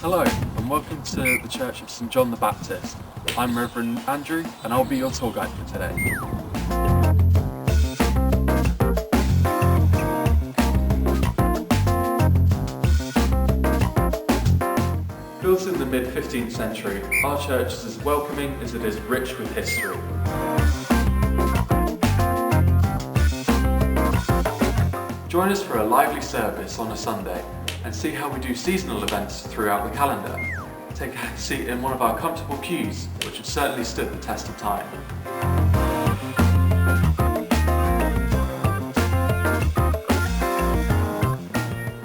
Hello, and welcome to the Church of St John the Baptist. I'm Reverend Andrew, and I'll be your tour guide for today. Built in the mid-15th century, our church is as welcoming as it is rich with history. Join us for a lively service on a Sunday and see how we do seasonal events throughout the calendar. Take a seat in one of our comfortable pews, which have certainly stood the test of time.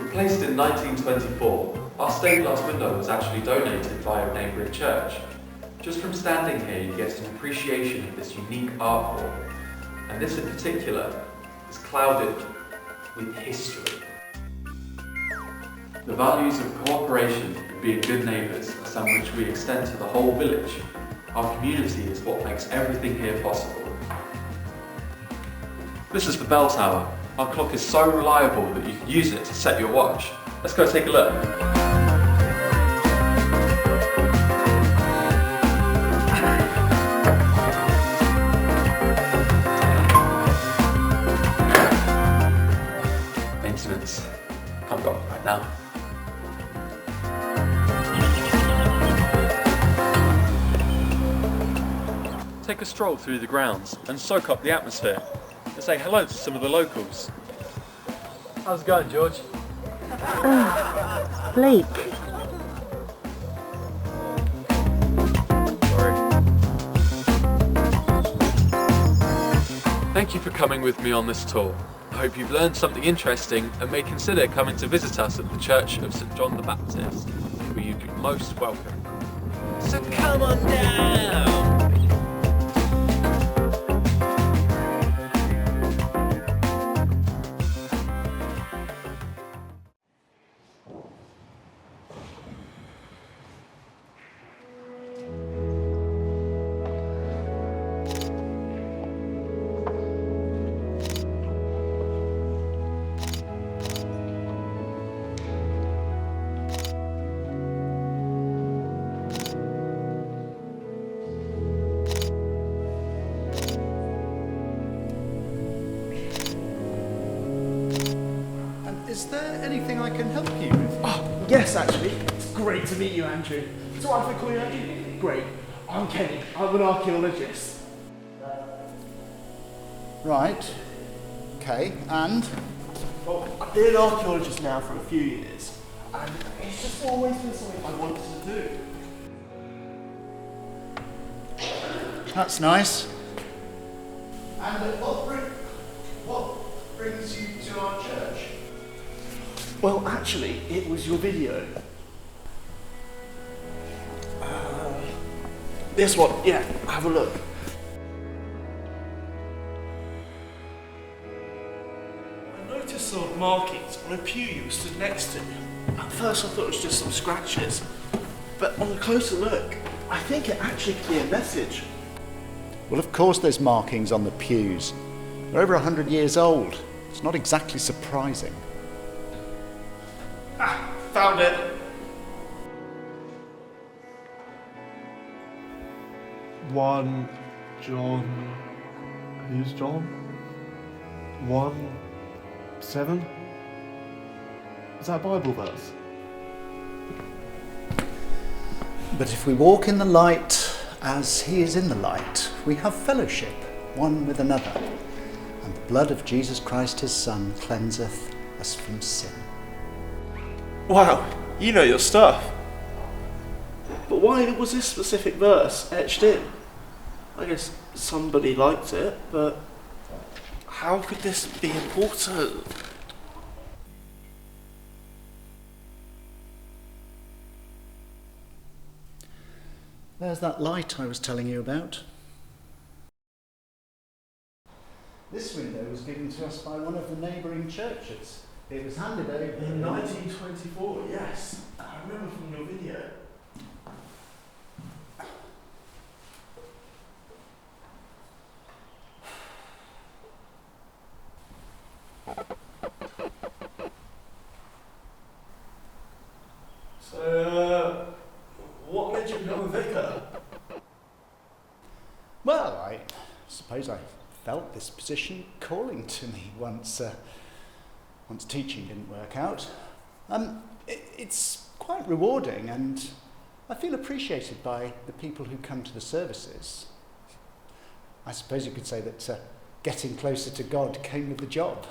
Replaced in 1924, our stained glass window was actually donated by a neighbouring church. Just from standing here, you get an appreciation of this unique art form, and this in particular is clouded with history. The values of cooperation and being good neighbours are some which we extend to the whole village. Our community is what makes everything here possible. This is the bell tower. Our clock is so reliable that you can use it to set your watch. Let's go take a look. Maintenance. Can't go right now. Take a stroll through the grounds and soak up the atmosphere and say hello to some of the locals. How's it going, George? Blake. Sorry. Thank you for coming with me on this tour. I hope you've learned something interesting and may consider coming to visit us at the Church of St John the Baptist, where you'd be most welcome. So come on down! Is there anything I can help you with? Oh, yes, actually. It's great to meet you, Andrew. It's all right if I call you Andrew? Great. I'm Kenny. I'm an archaeologist. Right. Okay, and? Well, I've been an archaeologist now for a few years, and it's just always been something I wanted to do. That's nice. And what brings you to our church? Well, actually, it was your video. This one, yeah, have a look. I noticed some markings on a pew you stood next to. At first I thought it was just some scratches, but on a closer look, I think it actually could be a message. Well, of course there's markings on the pews. They're over 100 years old. It's not exactly surprising. Ah, found it. One John. Who's John? 1:7. Is that a Bible verse? But if we walk in the light as he is in the light, we have fellowship one with another, and the blood of Jesus Christ his Son cleanseth us from sin. Wow, you know your stuff. But why was this specific verse etched in? I guess somebody liked it, but how could this be important? There's that light I was telling you about. This window was given to us by one of the neighbouring churches. It was handed over In 1924, yes. I remember from your video. So, become a vicar? Well, I suppose I felt this position calling to me once teaching didn't work out. It's quite rewarding, and I feel appreciated by the people who come to the services. I suppose you could say that getting closer to God came with the job.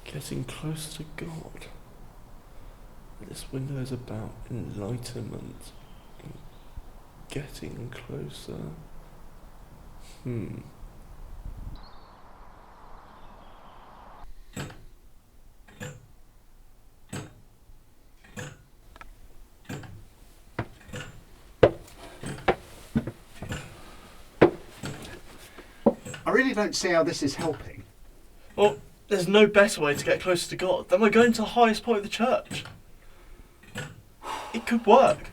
Getting closer to God? This window is about enlightenment. Getting closer. I really don't see how this is helping. Well, there's no better way to get closer to God than by going to the highest point of the church. It could work.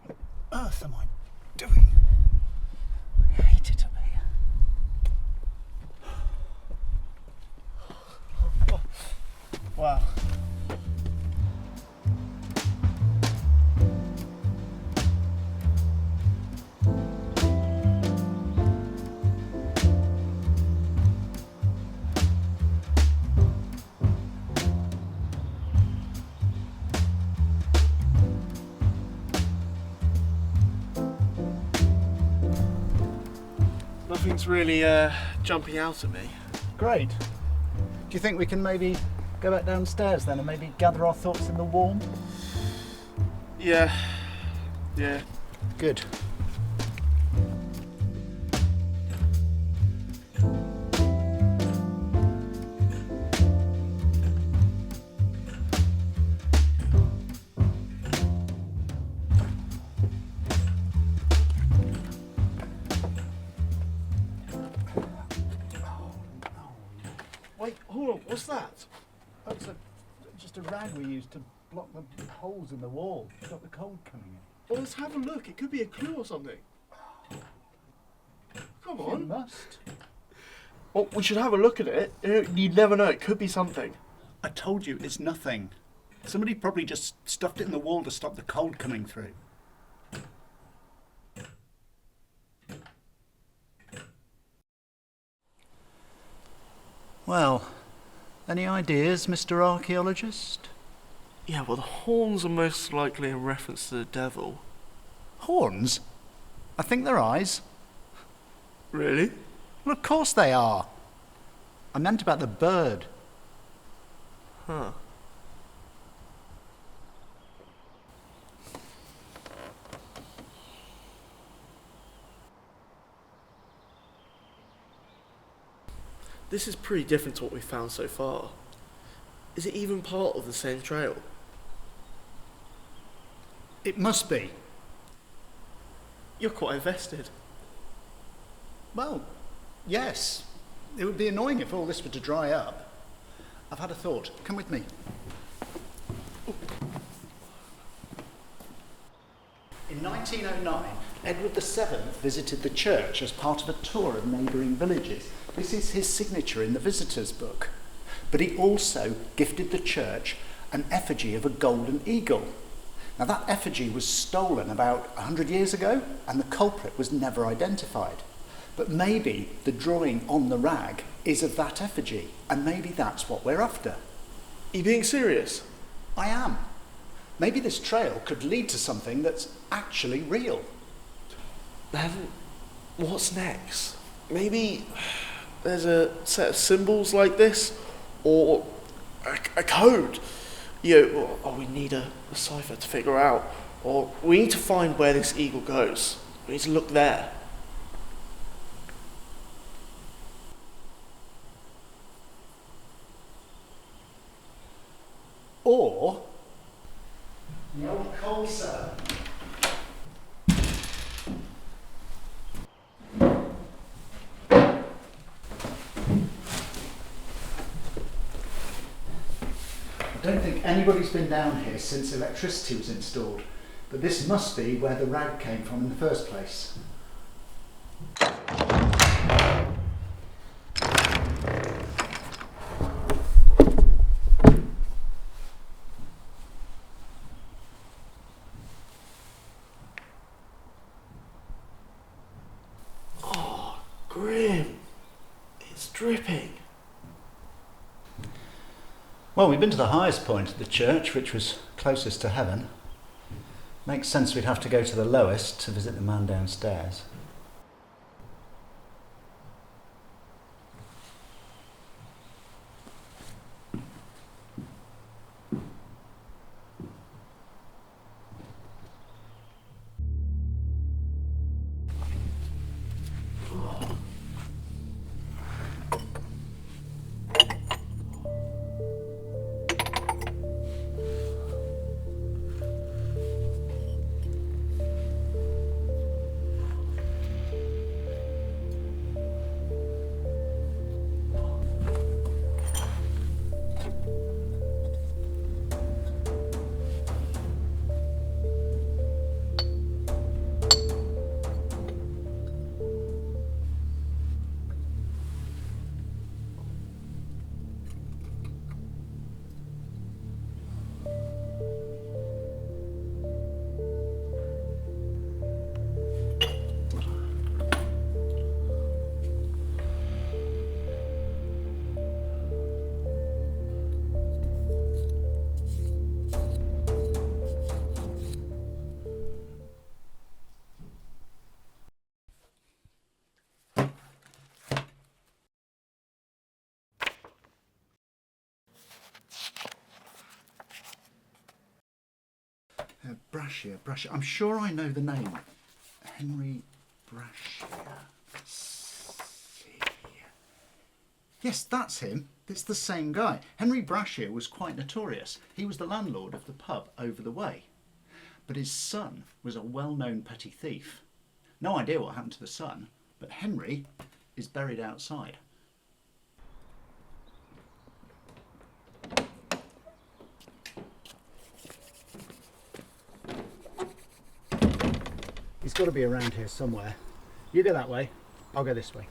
What on earth am I doing? I hate it up here. Wow. Nothing's really jumping out at me. Great. Do you think we can maybe go back downstairs then and maybe gather our thoughts in the warm? Yeah. Good. Wait, hold on, what's that? Oh, it's just a rag we used to block the holes in the wall, stop the cold coming in. Well, let's have a look. It could be a clue or something. Come on. You must. Well, we should have a look at it. You never know, it could be something. I told you, it's nothing. Somebody probably just stuffed it in the wall to stop the cold coming through. Well, any ideas, Mr. Archaeologist? Yeah, well, the horns are most likely a reference to the devil. Horns? I think they're eyes. Really? Well, of course they are. I meant about the bird. Huh. This is pretty different to what we've found so far. Is it even part of the same trail? It must be. You're quite invested. Well, yes. It would be annoying if all this were to dry up. I've had a thought. Come with me. In 1909, Edward VII visited the church as part of a tour of neighbouring villages. This is his signature in the visitors' book. But he also gifted the church an effigy of a golden eagle. Now, that effigy was stolen about 100 years ago, and the culprit was never identified. But maybe the drawing on the rag is of that effigy, and maybe that's what we're after. Are you being serious? I am. Maybe this trail could lead to something that's actually real. Then, what's next? Maybe there's a set of symbols like this, or a code. Or we need a cipher to figure out, or we need to find where this eagle goes. We need to look there. Or the old coal cellar. I don't think anybody's been down here since electricity was installed, but this must be where the rag came from in the first place. Oh, grim. It's dripping. Well, we've been to the highest point of the church, which was closest to heaven. Makes sense we'd have to go to the lowest to visit the man downstairs. Brashear. I'm sure I know the name. Henry Brashear. Let's see. Yes, that's him. It's the same guy. Henry Brashear was quite notorious. He was the landlord of the pub over the way. But his son was a well-known petty thief. No idea what happened to the son, but Henry is buried outside. He's got to be around here somewhere. You go that way, I'll go this way.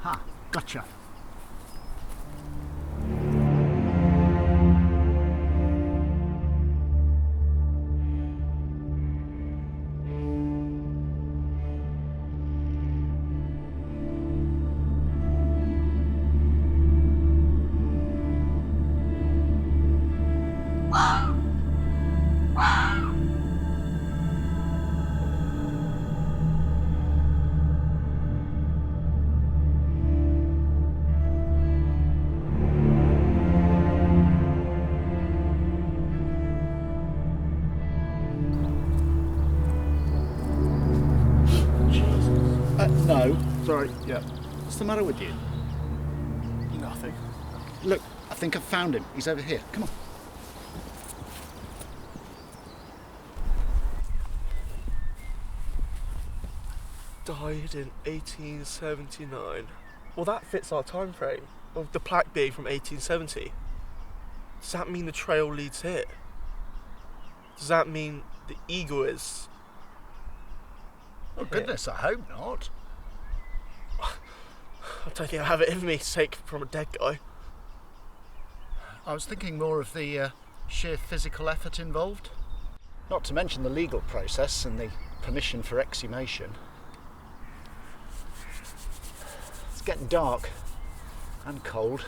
Aha, gotcha. No. Sorry, yeah. What's the matter with you? Nothing. Look, I think I've found him. He's over here. Come on. Died in 1879. Well, that fits our time frame of the plaque being from 1870. Does that mean the trail leads here? Does that mean the eagle is... Oh, goodness, I hope not. I don't think I have it in me to take from a dead guy. I was thinking more of the sheer physical effort involved. Not to mention the legal process and the permission for exhumation. It's getting dark and cold.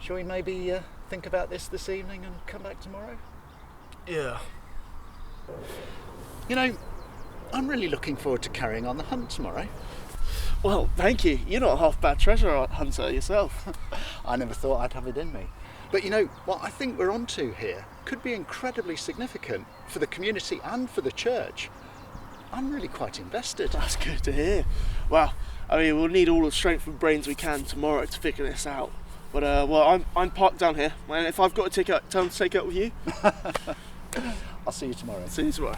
Shall we maybe think about this evening and come back tomorrow? Yeah. You know, I'm really looking forward to carrying on the hunt tomorrow. Well, thank you. You're not a half bad treasure hunter yourself. I never thought I'd have it in me. But you know, what I think we're onto here could be incredibly significant for the community and for the church. I'm really quite invested. That's good to hear. Well, I mean, we'll need all the strength and brains we can tomorrow to figure this out. But, well, I'm parked down here. And if I've got a ticket, tell them to take it up with you. I'll see you tomorrow. See you tomorrow.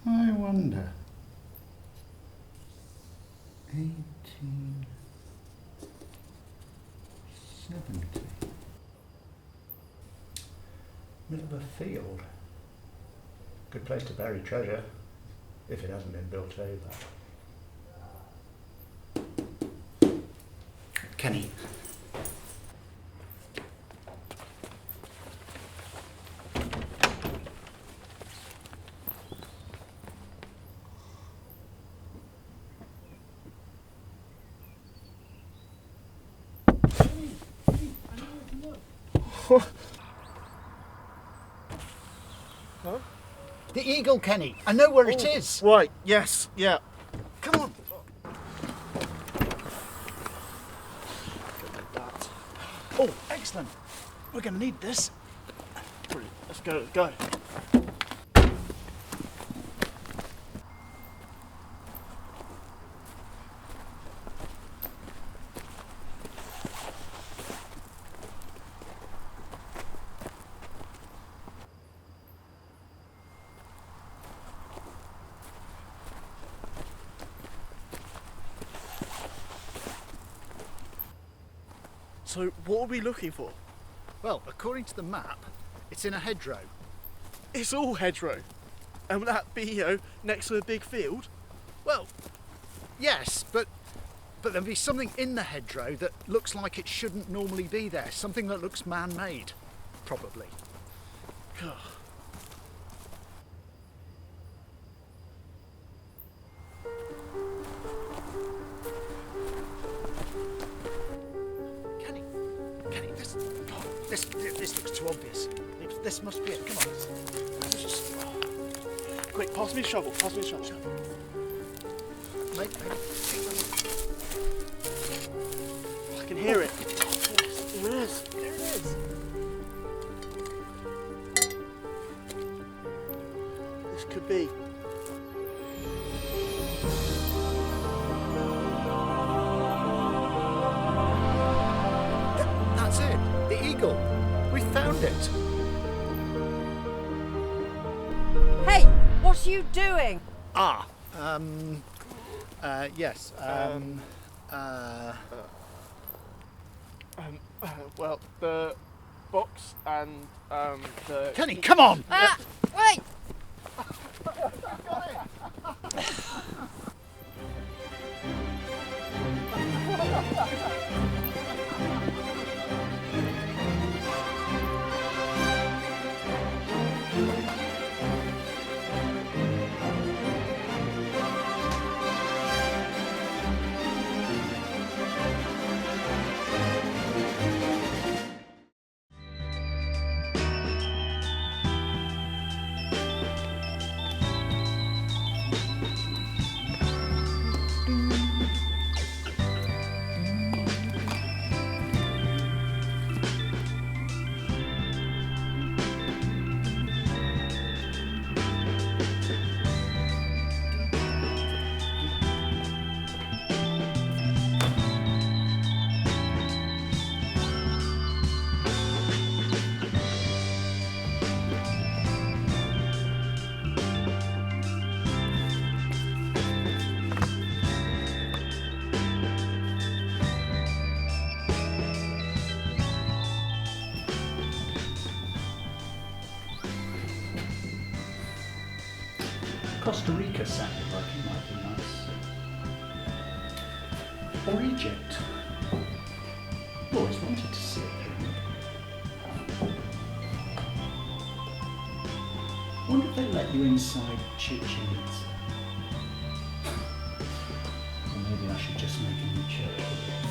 I wonder. 1870. Middle of a field. Good place to bury treasure, if it hasn't been built over. Kenny. Huh? The eagle, Kenny. I know where it is. Right, yes, yeah. Come on. Oh, excellent. We're going to need this. Brilliant. Let's go. So, what are we looking for? Well, according to the map, it's in a hedgerow. It's all hedgerow. And would that be, next to a big field? Well, yes, but there'll be something in the hedgerow that looks like it shouldn't normally be there. Something that looks man-made, probably. Kenny, this looks too obvious. This must be it. Come on. Quick, pass me a shovel. Mate. I can hear it. There it is. This could be. That's it. The eagle. We found it. Hey, what are you doing? Yes. Well, the box and the... Kenny, come on! Wait! Costa Rica sounded like it might be nice. Or Egypt. I've always wanted to see a pyramid. I wonder if they let you inside Chichen Itza. Or maybe I should just make a new church.